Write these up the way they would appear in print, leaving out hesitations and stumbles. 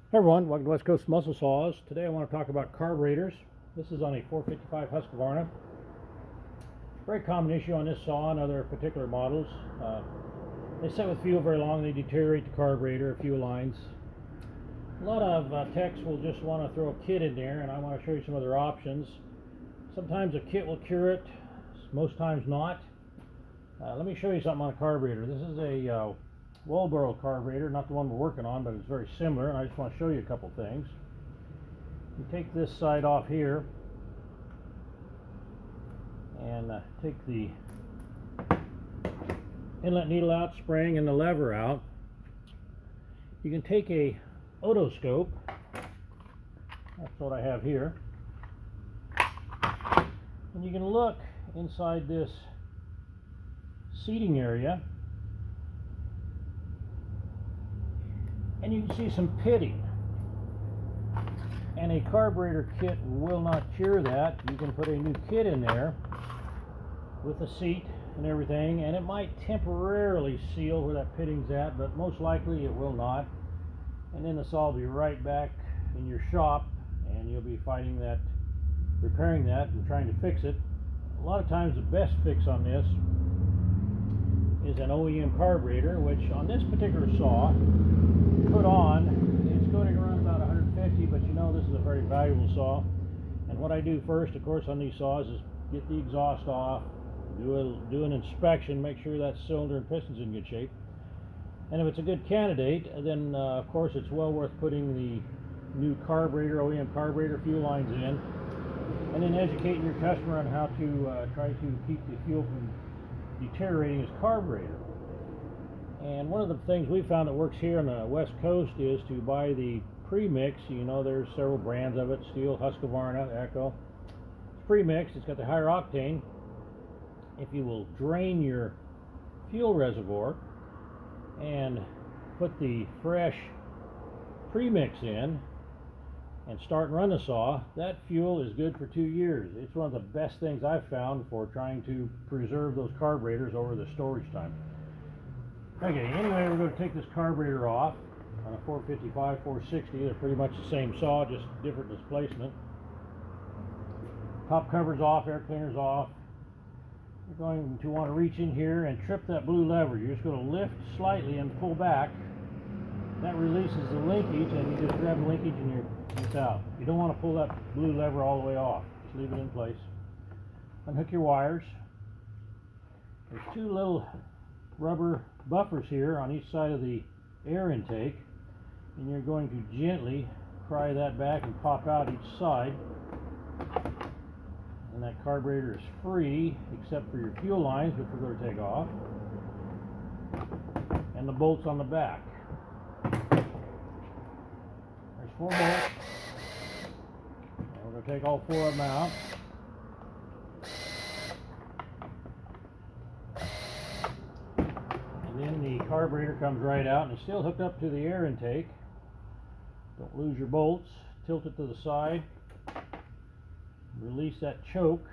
Hey everyone, welcome to West Coast Muscle Saws. Today I want to talk about carburetors. This is on a 455 Husqvarna. Very common issue on this saw and other particular models. They sit with fuel very long, they deteriorate the carburetor, fuel lines. A lot of techs will just want to throw a kit in there, and I want to show you some other options. Sometimes a kit will cure it, most times not. Let me show you something on a carburetor. This is a Walboro carburetor, not the one we're working on, but it's very similar, and I just want to show you a couple things. You take this side off here and take the inlet needle out, spring, and the lever out. You can take a otoscope, that's what I have here, and you can look inside this seating area and you can see some pitting, and a carburetor kit will not cure that. You can put a new kit in there with a seat and everything, and it might temporarily seal where that pitting's at, but most likely it will not. And then the saw will be right back in your shop, and you'll be fighting that, repairing that and trying to fix it. A lot of times the best fix on this is an OEM carburetor, which on this particular saw, put on, it's going to run about 150, but you know this is a very valuable saw. And what I do first, of course, on these saws is get the exhaust off, do an inspection, make sure that cylinder and piston's in good shape. And if it's a good candidate, then of course it's well worth putting the new carburetor, OEM carburetor fuel lines in, and then educating your customer on how to try to keep the fuel from deteriorating his carburetor. And one of the things we found that works here on the West Coast is to buy the premix. You know, there's several brands of it: Steel, Husqvarna, Echo. It's premixed, it's got the higher octane. If you will drain your fuel reservoir and put the fresh premix in and start and run the saw, that fuel is good for 2 years. It's one of the best things I've found for trying to preserve those carburetors over the storage time. Okay, anyway, we're going to take this carburetor off on a 455, 460. They're pretty much the same saw, just different displacement. Top cover's off, air cleaner's off. You're going to want to reach in here and trip that blue lever. You're just going to lift slightly and pull back. That releases the linkage, and you just grab the linkage and it's out. You don't want to pull that blue lever all the way off. Just leave it in place. Unhook your wires. There's two little rubber buffers here on each side of the air intake, and you're going to gently pry that back and pop out each side, and that carburetor is free except for your fuel lines, which we're going to take off, and the bolts on the back. There's 4 bolts, and we're going to take all 4 of them out. Then the carburetor comes right out, and it's still hooked up to the air intake. Don't lose your bolts. Tilt it to the side. Release that choke.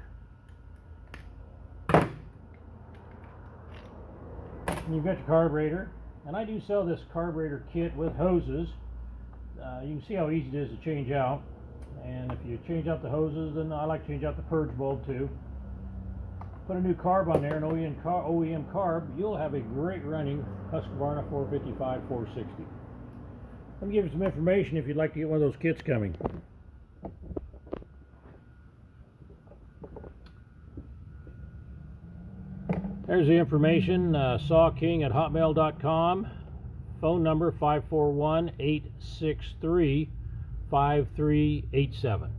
And you've got your carburetor. And I do sell this carburetor kit with hoses. You can see how easy it is to change out. And if you change out the hoses, then I like to change out the purge bulb too. Put a new carb on there, an OEM carb, you'll have a great running Husqvarna 455, 460. Let me give you some information if you'd like to get one of those kits coming. There's the information, sawking@hotmail.com, phone number 541-863-5387.